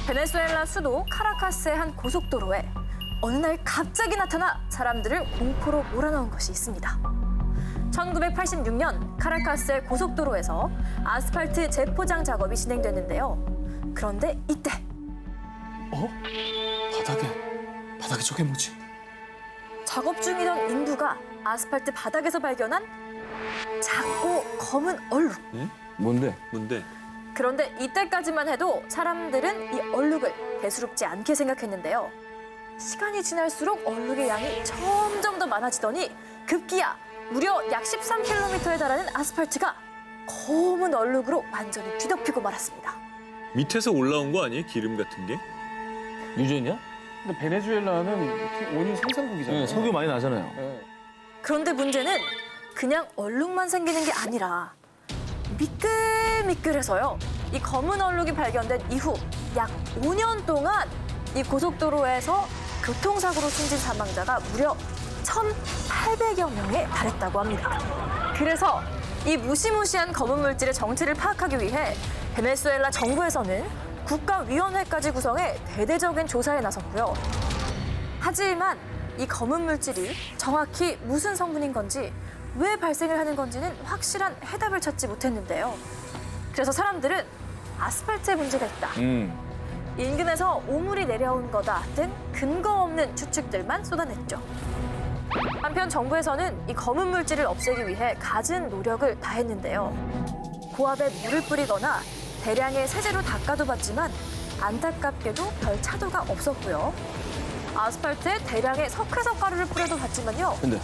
베네수엘라 수도 카라카스의 한 고속도로에 어느 날 갑자기 나타나 사람들을 공포로 몰아넣은 것이 있습니다. 1986년 카라카스의 고속도로에서 아스팔트 재포장 작업이 진행됐는데요. 그런데 이때 바닥에 저게 뭐지? 작업 중이던 인부가 아스팔트 바닥에서 발견한 작고 검은 얼룩. 뭔데? 그런데 이때까지만 해도 사람들은 이 얼룩을 대수롭지 않게 생각했는데요. 시간이 지날수록 얼룩의 양이 점점 더 많아지더니 급기야 무려 약 13km에 달하는 아스팔트가 검은 얼룩으로 완전히 뒤덮이고 말았습니다. 밑에서 올라온 거 아니에요? 기름 같은 게? 유전이야? 근데 베네수엘라는 원유 생산국이잖아요. 네, 석유 많이 나잖아요. 네. 그런데 문제는 그냥 얼룩만 생기는 게 아니라 미끌미끌해서요. 이 검은 얼룩이 발견된 이후 약 5년 동안 이 고속도로에서 교통사고로 숨진 사망자가 무려 1,800여 명에 달했다고 합니다. 그래서 이 무시무시한 검은 물질의 정체를 파악하기 위해 베네수엘라 정부에서는 국가위원회까지 구성해 대대적인 조사에 나섰고요. 하지만 이 검은 물질이 정확히 무슨 성분인 건지 왜 발생을 하는 건지는 확실한 해답을 찾지 못했는데요. 그래서 사람들은 아스팔트에 문제가 있다. 인근에서 오물이 내려온 거다 등 근거 없는 추측들만 쏟아냈죠. 한편 정부에서는 이 검은 물질을 없애기 위해 갖은 노력을 다했는데요. 고압에 물을 뿌리거나 대량의 세제로 닦아도 봤지만 안타깝게도 별 차도가 없었고요. 아스팔트에 대량의 석회석가루를 뿌려도 봤지만요. 근데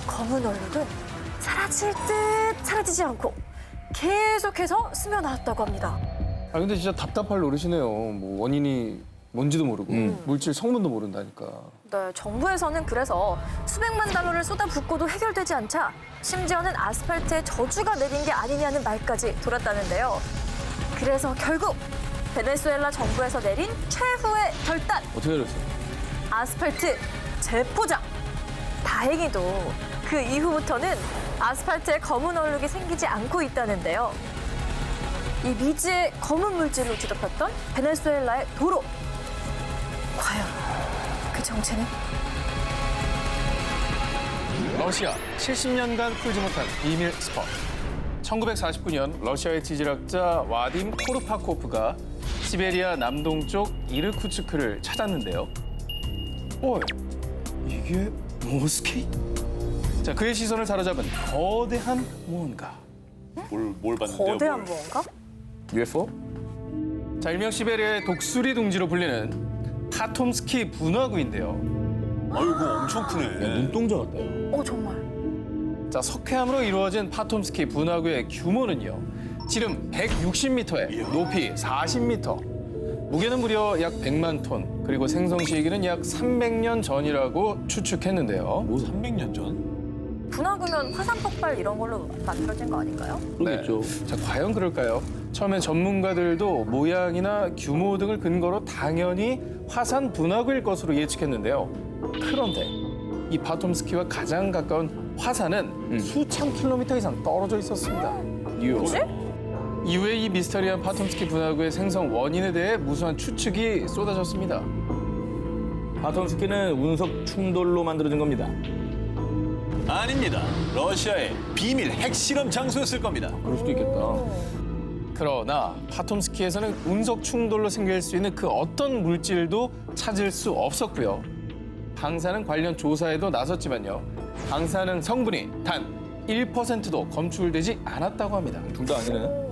검은 얼룩은 사라질 듯 사라지지 않고 계속해서 스며나왔다고 합니다. 아 근데 진짜 답답할 노릇이네요. 뭐 원인이 뭔지도 모르고 물질 성분도 모른다니까. 네, 정부에서는 그래서 수백만 달러를 쏟아붓고도 해결되지 않자 심지어는 아스팔트에 저주가 내린 게 아니냐는 말까지 돌았다는데요. 그래서 결국 베네수엘라 정부에서 내린 최후의 결단! 어떻게 그랬어? 아스팔트 재포장! 다행히도 그 이후부터는 아스팔트에 검은 얼룩이 생기지 않고 있다는데요. 이 미지의 검은 물질로 뒤덮였던 베네수엘라의 도로. 과연 그 정체는? 러시아 70년간 풀지 못한 비밀 스팟. 1949년 러시아의 지질학자 와딤 코르파코프가 시베리아 남동쪽 이르쿠츠크를 찾았는데요. 이게 모스키? 자, 그의 시선을 사로잡은 거대한 무언가. 뭘 봤는데요? 거대한 무언가? UFO? 자, 일명 시베리아의 독수리 둥지로 불리는 파톰스키 분화구인데요. 아이고 엄청 크네. 눈동자 같다요. 정말. 자, 석회암으로 이루어진 파톰스키 분화구의 규모는요. 지름 160m에 높이 40m. 무게는 무려 약 100만 톤. 그리고 생성 시기는 약 300년 전이라고 추측했는데요. 뭐 300년 전? 분화구면 화산 폭발 이런 걸로 만들어진 거 아닌가요? 그러겠죠. 자, 과연 그럴까요? 처음엔 전문가들도 모양이나 규모 등을 근거로 당연히 화산 분화구일 것으로 예측했는데요. 그런데 이 파톰스키와 가장 가까운 화산은 수천 킬로미터 이상 떨어져 있었습니다. 뭐지? 이후에 이 미스터리한 파톰스키 분화구의 생성 원인에 대해 무수한 추측이 쏟아졌습니다. 파톰스키는 운석 충돌로 만들어진 겁니다. 아닙니다. 러시아의 비밀 핵실험 장소였을 겁니다. 그럴 수도 있겠다. 그러나 파톰스키에서는 운석 충돌로 생길 수 있는 그 어떤 물질도 찾을 수 없었고요. 방사능 관련 조사에도 나섰지만요. 방사능 성분이 단 1%도 검출되지 않았다고 합니다. 둘 다 아니네.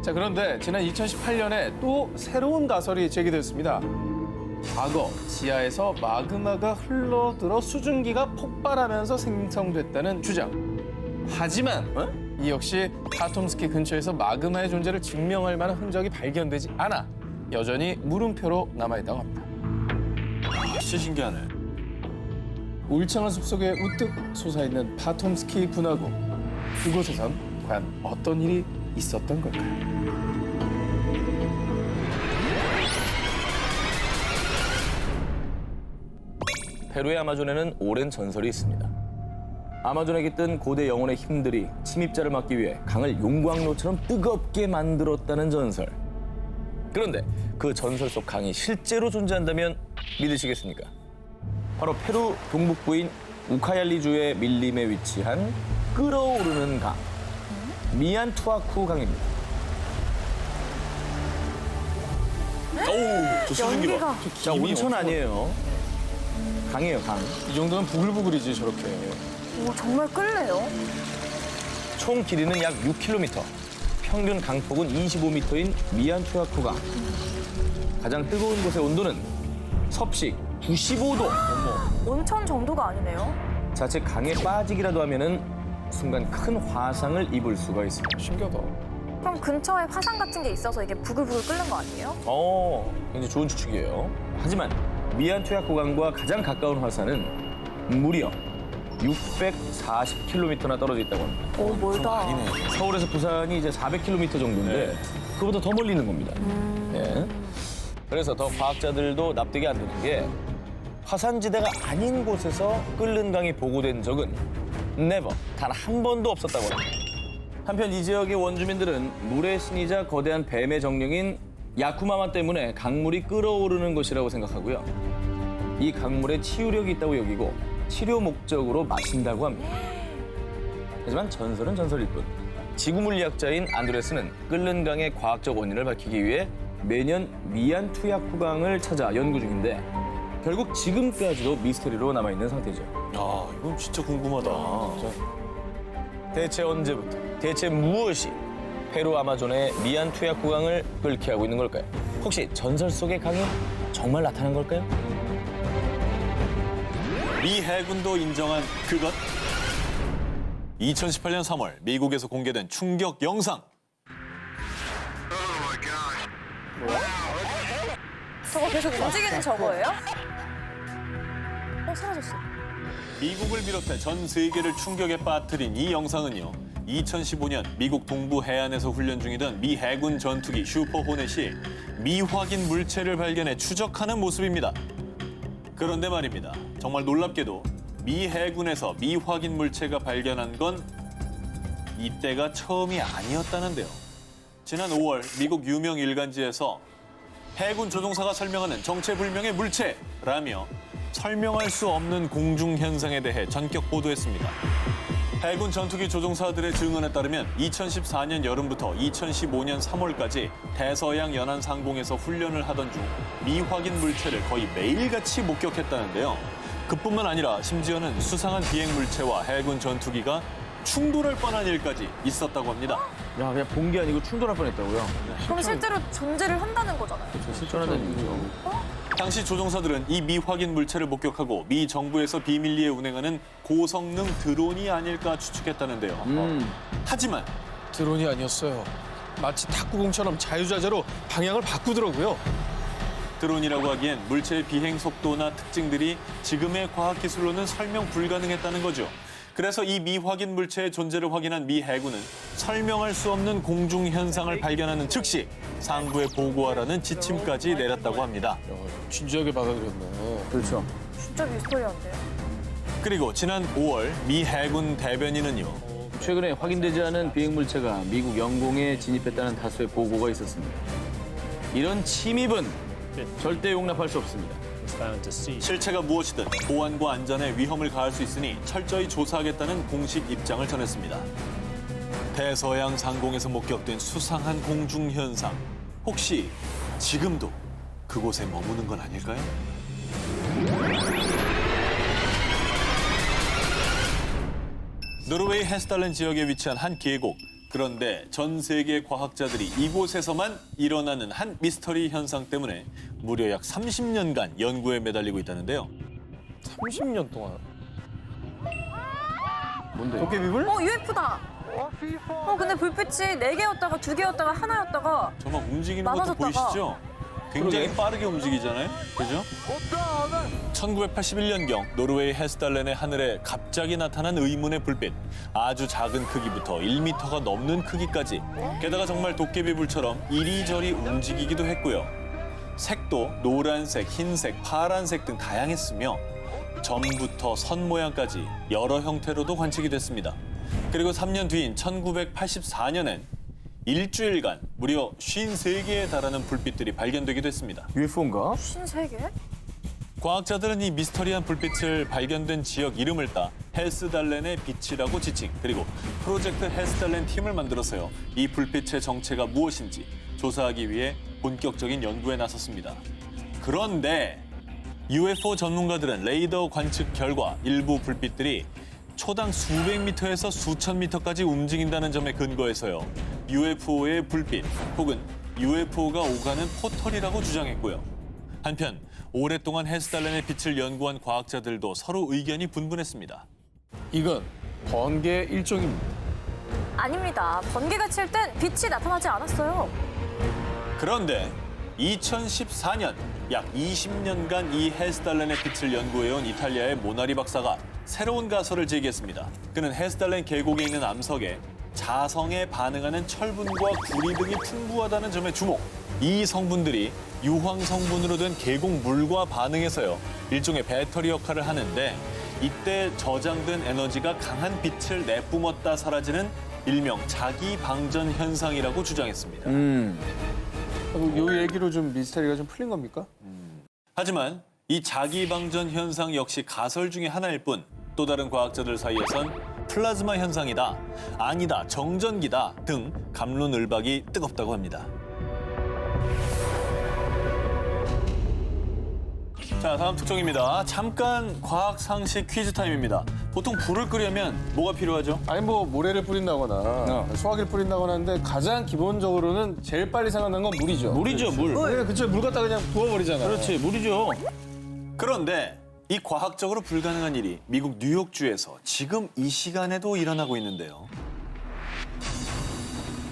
자, 그런데 지난 2018년에 또 새로운 가설이 제기됐습니다. 과거 지하에서 마그마가 흘러들어 수증기가 폭발하면서 생성됐다는 주장. 하지만 이 역시 파톰스키 근처에서 마그마의 존재를 증명할 만한 흔적이 발견되지 않아 여전히 물음표로 남아있다고 합니다. 진짜 신기하네. 울창한 숲속에 우뚝 솟아있는 파톰스키 분화구. 그곳에선 과연 어떤 일이 있었던 걸까요? 페루의 아마존에는 오랜 전설이 있습니다. 아마존에 깃든 고대 영혼의 힘들이 침입자를 막기 위해 강을 용광로처럼 뜨겁게 만들었다는 전설. 그런데 그 전설 속 강이 실제로 존재한다면 믿으시겠습니까? 바로 페루 동북부인 우카얄리주의 밀림에 위치한 끓어오르는 강, 미안투아쿠 강입니다. 오우, 저 수증기 봐. 연기가. 자, 온천 아니에요. 강이에요, 강. 이 정도면 부글부글이지 저렇게. 오, 정말 끌래요. 총 길이는 약 6km, 평균 강폭은 25m인 미안투아쿠 강. 가장 뜨거운 곳의 온도는 섭씨 95도. 온천 정도가 아니네요. 자칫 강에 빠지기라도 하면은 순간 큰 화상을 입을 수가 있습니다. 신기하다. 그럼 근처에 화산 같은 게 있어서 이게 부글부글 끓는 거 아니에요? 굉장히 좋은 추측이에요. 하지만 미안투아쿠 강과 가장 가까운 화산은 무려 640km나 떨어져 있다고 합니다. 오, 멀다. 서울에서 부산이 이제 400km 정도인데 그보다 더 멀리 있는 겁니다. 예. 그래서 더 과학자들도 납득이 안 되는 게 화산지대가 아닌 곳에서 끓는 강이 보고된 적은 never, 단 한 번도 없었다고 합니다. 한편 이 지역의 원주민들은 물의 신이자 거대한 뱀의 정령인 야쿠마마 때문에 강물이 끓어오르는 것이라고 생각하고요. 이 강물에 치유력이 있다고 여기고 치료 목적으로 마신다고 합니다. 하지만 전설은 전설일 뿐. 지구물리학자인 안드레스는 끓는 강의 과학적 원인을 밝히기 위해 매년 미안투야쿠 강을 찾아 연구 중인데 결국 지금까지도 미스터리로 남아있는 상태죠. 야, 이건 진짜 궁금하다. 대체 언제부터, 대체 무엇이 페루 아마존의 미안투야쿠 강을 끓게 하고 있는 걸까요? 혹시 전설 속의 강이 정말 나타난 걸까요? 미 해군도 인정한 그것. 2018년 3월 미국에서 공개된 충격 영상. 저거 계속 움직이는 저거예요? 사라졌어. 미국을 비롯해 전 세계를 충격에 빠뜨린 이 영상은요. 2015년 미국 동부 해안에서 훈련 중이던 미 해군 전투기 슈퍼 호넷이 미확인 물체를 발견해 추적하는 모습입니다. 그런데 말입니다. 정말 놀랍게도 미 해군에서 미확인 물체가 발견한 건 이때가 처음이 아니었다는데요. 지난 5월 미국 유명 일간지에서 해군 조종사가 설명하는 정체불명의 물체라며 설명할 수 없는 공중 현상에 대해 전격 보도했습니다. 해군 전투기 조종사들의 증언에 따르면 2014년 여름부터 2015년 3월까지 대서양 연안 상공에서 훈련을 하던 중 미확인 물체를 거의 매일같이 목격했다는데요. 그뿐만 아니라 심지어는 수상한 비행 물체와 해군 전투기가 충돌할 뻔한 일까지 있었다고 합니다. 야, 그냥 본 게 아니고 충돌할 뻔했다고요? 그럼 실제로 존재를 한다는 거잖아요. 실존하다는 얘기죠. 당시 조종사들은 이 미확인 물체를 목격하고 미 정부에서 비밀리에 운행하는 고성능 드론이 아닐까 추측했다는데요. 하지만 드론이 아니었어요. 마치 탁구공처럼 자유자재로 방향을 바꾸더라고요. 드론이라고 하기엔 물체의 비행 속도나 특징들이 지금의 과학기술로는 설명 불가능했다는 거죠. 그래서 이 미확인 물체의 존재를 확인한 미 해군은 설명할 수 없는 공중 현상을 발견하는 즉시 상부에 보고하라는 지침까지 내렸다고 합니다. 진지하게 받아들였네. 그렇죠. 진짜 미스터리한데요? 그리고 지난 5월 미 해군 대변인은요. 최근에 확인되지 않은 비행 물체가 미국 영공에 진입했다는 다수의 보고가 있었습니다. 이런 침입은 절대 용납할 수 없습니다. 실체가 무엇이든 보안과 안전에 위험을 가할 수 있으니 철저히 조사하겠다는 공식 입장을 전했습니다. 대서양 상공에서 목격된 수상한 공중 현상. 혹시 지금도 그곳에 머무는 건 아닐까요? 노르웨이 헤스달렌 지역에 위치한 한 계곡. 그런데 전 세계 과학자들이 이곳에서만 일어나는 한 미스터리 현상 때문에 무려 약 30년간 연구에 매달리고 있다는데요. 30년 동안. 뭔데? 도깨비불? UFO다. 근데 불빛이 4개였다가 2개였다가 하나였다가 정말 움직이는 것도 많아졌다가. 보이시죠? 굉장히 그러게. 빠르게 움직이잖아요. 그죠? 1981년경 노르웨이 헤스달렌의 하늘에 갑자기 나타난 의문의 불빛. 아주 작은 크기부터 1m가 넘는 크기까지. 게다가 정말 도깨비불처럼 이리저리 움직이기도 했고요. 색도 노란색, 흰색, 파란색 등 다양했으며 점부터 선 모양까지 여러 형태로도 관측이 됐습니다. 그리고 3년 뒤인 1984년엔 일주일간 무려 53개에 달하는 불빛들이 발견되기도 했습니다. UFO인가? 신세계? 과학자들은 이 미스터리한 불빛을 발견된 지역 이름을 따 헬스달렌의 빛이라고 지칭, 그리고 프로젝트 헬스달렌 팀을 만들어서요. 이 불빛의 정체가 무엇인지 조사하기 위해 본격적인 연구에 나섰습니다. 그런데 UFO 전문가들은 레이더 관측 결과 일부 불빛들이 초당 수백 미터에서 수천 미터까지 움직인다는 점에 근거해서요. UFO의 불빛 혹은 UFO가 오가는 포털이라고 주장했고요. 한편 오랫동안 헬스달렌의 빛을 연구한 과학자들도 서로 의견이 분분했습니다. 이건 번개의 일종입니다. 아닙니다. 번개가 칠 땐 빛이 나타나지 않았어요. 그런데 2014년 약 20년간 이 헬스달렌의 빛을 연구해온 이탈리아의 모나리 박사가 새로운 가설을 제기했습니다. 그는 헬스달렌 계곡에 있는 암석에 자성에 반응하는 철분과 구리 등이 풍부하다는 점에 주목. 이 성분들이 유황 성분으로 된 계곡 물과 반응해서요. 일종의 배터리 역할을 하는데 이때 저장된 에너지가 강한 빛을 내뿜었다 사라지는 일명 자기 방전 현상이라고 주장했습니다. 이 얘기로 좀 미스터리가 좀 풀린 겁니까? 하지만 이 자기 방전 현상 역시 가설 중에 하나일 뿐 또 다른 과학자들 사이에선 플라즈마 현상이다, 아니다, 정전기다 등 갑론을박이 뜨겁다고 합니다. 자, 다음 특종입니다. 잠깐 과학 상식 퀴즈 타임입니다. 보통 불을 끄려면 뭐가 필요하죠? 아니 뭐 모래를 뿌린다거나 소화기를 뿌린다거나 하는데 가장 기본적으로는 제일 빨리 생각나는 건 물이죠. 물이죠, 물. 네, 그쵸. 물 갖다 그냥 부어버리잖아요. 그렇지, 물이죠. 그런데 이 과학적으로 불가능한 일이 미국 뉴욕주에서 지금 이 시간에도 일어나고 있는데요.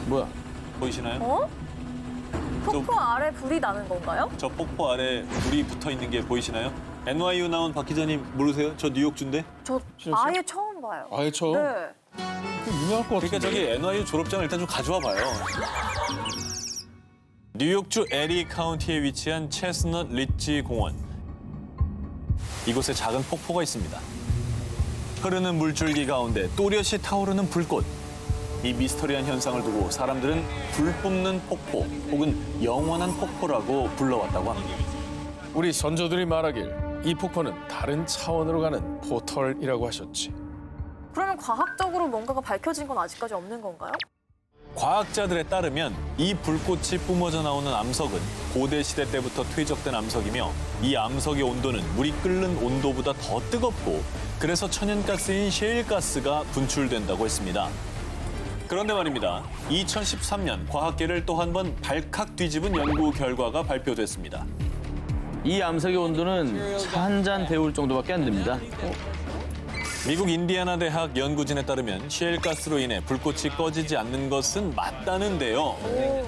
뭐야? 보이시나요? 어? 폭포 아래 불이 나는 건가요? 저 폭포 아래 불이 붙어 있는 게 보이시나요? NYU 나온 박 기자님 모르세요? 저 뉴욕주인데? 저 아예 처음 봐요. 아예 처음? 네. 그 유명할 것 같은데. 그러니까 저기 NYU 졸업장을 일단 좀 가져와 봐요. 뉴욕주 에리 카운티에 위치한 체스넛 리치 공원. 이곳에 작은 폭포가 있습니다. 흐르는 물줄기 가운데 또렷이 타오르는 불꽃. 이 미스터리한 현상을 두고 사람들은 불 뿜는 폭포 혹은 영원한 폭포라고 불러왔다고 합니다. 우리 선조들이 말하길 이 폭포는 다른 차원으로 가는 포털이라고 하셨지. 그러면 과학적으로 뭔가가 밝혀진 건 아직까지 없는 건가요? 과학자들에 따르면 이 불꽃이 뿜어져 나오는 암석은 고대 시대 때부터 퇴적된 암석이며 이 암석의 온도는 물이 끓는 온도보다 더 뜨겁고 그래서 천연가스인 셰일가스가 분출된다고 했습니다. 그런데 말입니다. 2013년 과학계를 또 한 번 발칵 뒤집은 연구 결과가 발표됐습니다. 이 암석의 온도는 차 한 잔 데울 정도밖에 안 됩니다. 미국 인디애나 대학 연구진에 따르면 셰일가스로 인해 불꽃이 꺼지지 않는 것은 맞다는데요.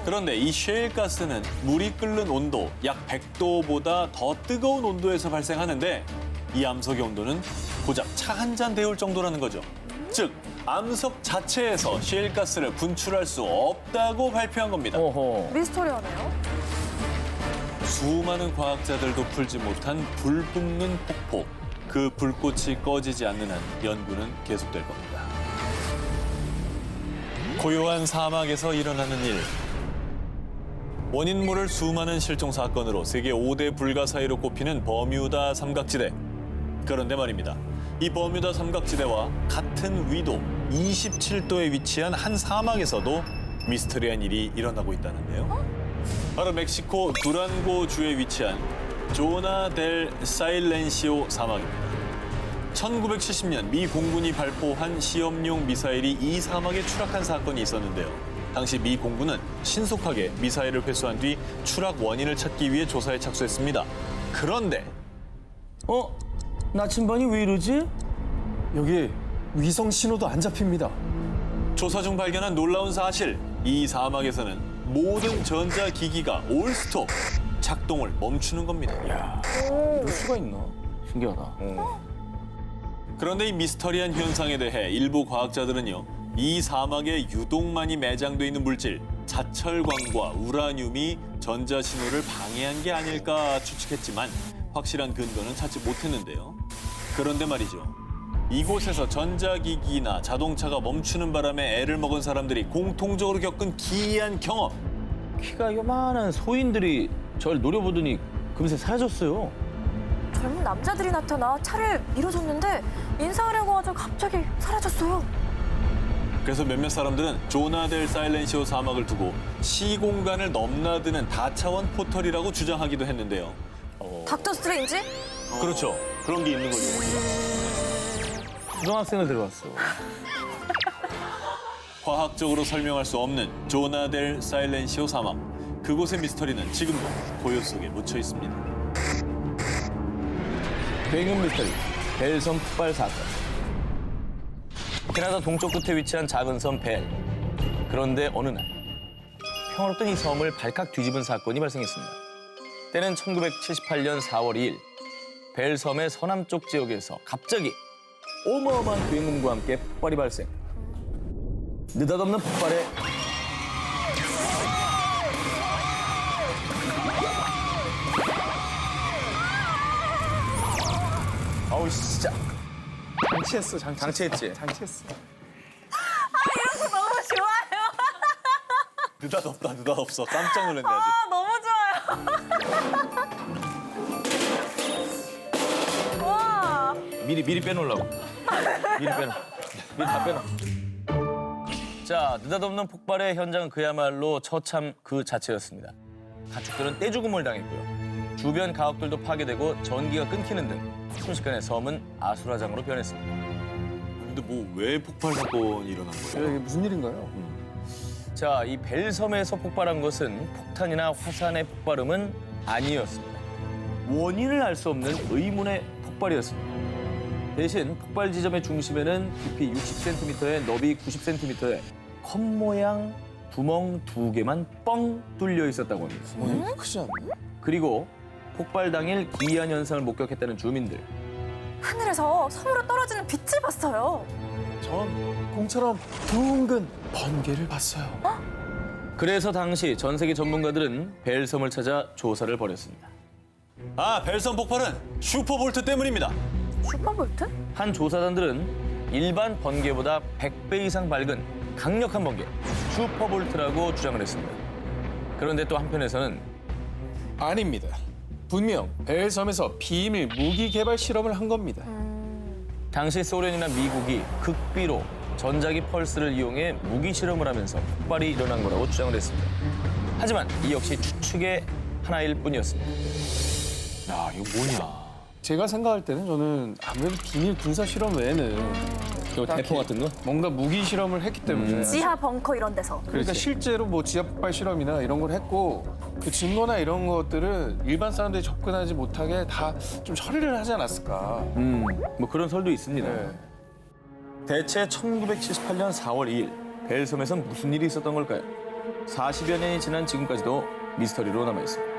그런데 이 셰일가스는 물이 끓는 온도 약 100도보다 더 뜨거운 온도에서 발생하는데 이 암석의 온도는 고작 차 한 잔 데울 정도라는 거죠. 즉 암석 자체에서 셰일가스를 분출할 수 없다고 발표한 겁니다. 어허. 미스터리하네요. 수많은 과학자들도 풀지 못한 불 뿜는 폭포. 그 불꽃이 꺼지지 않는 한 연구는 계속될 겁니다. 고요한 사막에서 일어나는 일. 원인 모를 수많은 실종 사건으로 세계 5대 불가사의로 꼽히는 버뮤다 삼각지대. 그런데 말입니다. 이 버뮤다 삼각지대와 같은 위도 27도에 위치한 한 사막에서도 미스터리한 일이 일어나고 있다는데요. 바로 멕시코 두란고주에 위치한 조나 델 사일렌시오 사막입니다. 1970년 미 공군이 발포한 시험용 미사일이 이 사막에 추락한 사건이 있었는데요. 당시 미 공군은 신속하게 미사일을 회수한 뒤 추락 원인을 찾기 위해 조사에 착수했습니다. 그런데 나침반이 왜 이러지? 여기 위성 신호도 안 잡힙니다. 조사 중 발견한 놀라운 사실. 이 사막에서는 모든 전자기기가 올스톱, 작동을 멈추는 겁니다. 이럴 수가 있나? 신기하다. 그런데 이 미스터리한 현상에 대해 일부 과학자들은요. 이 사막에 유독 많이 매장돼 있는 물질, 자철광과 우라늄이 전자신호를 방해한 게 아닐까 추측했지만 확실한 근거는 찾지 못했는데요. 그런데 말이죠. 이곳에서 전자기기나 자동차가 멈추는 바람에 애를 먹은 사람들이 공통적으로 겪은 기이한 경험. 키가 요만한 소인들이 절 노려보더니 금세 사라졌어요. 젊은 남자들이 나타나 차를 밀어줬는데 인사하려고 하자 갑자기 사라졌어요. 그래서 몇몇 사람들은 조나델 사일렌시오 사막을 두고 시공간을 넘나드는 다차원 포털이라고 주장하기도 했는데요. 닥터 스트레인지? 그렇죠. 그런 게 있는 거죠. 초등학생을 데려왔어. 과학적으로 설명할 수 없는 조나델 사일렌시오 사막. 그곳의 미스터리는 지금도 고요 속에 묻혀 있습니다. 굉음 미스터리, 벨섬 폭발 사건. 캐나다 동쪽 끝에 위치한 작은 섬 벨. 그런데 어느 날 평화롭던 이 섬을 발칵 뒤집은 사건이 발생했습니다. 때는 1978년 4월 2일 벨 섬의 서남쪽 지역에서 갑자기 어마어마한 굉음과 함께 폭발이 발생. 느닷없는 폭발에 아우 진짜 장치했어. 장치했지? 장치했어. 너무 좋아요. 느닷없다, 느닷없어. 깜짝 놀랐네, 아주. 너무 좋아요. 와. 미리 빼놓으려고. 미리 다 빼놔. 자, 느닷없는 폭발의 현장은 그야말로 처참 그 자체였습니다. 가축들은 떼죽음을 당했고요. 주변 가옥들도 파괴되고 전기가 끊기는 등 순식간에 섬은 아수라장으로 변했습니다. 근데 뭐 왜 폭발 사건이 일어난 거예요? 이게 무슨 일인가요? 자, 이 벨섬에서 폭발한 것은 폭탄이나 화산의 폭발음은 아니었습니다. 원인을 알 수 없는 의문의 폭발이었습니다. 대신 폭발 지점의 중심에는 깊이 60cm에 너비 90cm의 컵 모양 구멍 2개만 뻥 뚫려 있었다고 합니다. 크지 않네. 그리고 폭발 당일 기이한 현상을 목격했다는 주민들. 하늘에서 섬으로 떨어지는 빛을 봤어요. 전 공처럼 둥근 번개를 봤어요. 그래서 당시 전 세계 전문가들은 벨섬을 찾아 조사를 벌였습니다. 아, 벨섬 폭발은 슈퍼볼트 때문입니다. 슈퍼볼트? 한 조사단들은 일반 번개보다 100배 이상 밝은 강력한 번개, 슈퍼볼트라고 주장을 했습니다. 그런데 또 한편에서는 아닙니다. 분명 벨섬에서 비밀 무기 개발 실험을 한 겁니다. 당시 소련이나 미국이 극비로 전자기 펄스를 이용해 무기 실험을 하면서 폭발이 일어난 거라고 주장을 했습니다. 하지만 이 역시 추측의 하나일 뿐이었습니다. 야, 이거 뭐냐. 제가 생각할 때는 저는 아무래도 비밀 군사 실험 외에는 대포 같은 거? 뭔가 무기 실험을 했기 때문에 지하 벙커 이런 데서. 그러니까 그렇지. 실제로 뭐 지하 폭발 실험이나 이런 걸 했고 그 증거나 이런 것들은 일반 사람들이 접근하지 못하게 다 좀 처리를 하지 않았을까. 뭐 그런 설도 있습니다. 네. 대체 1978년 4월 2일 벨섬에선 무슨 일이 있었던 걸까요? 40여 년이 지난 지금까지도 미스터리로 남아있습니다.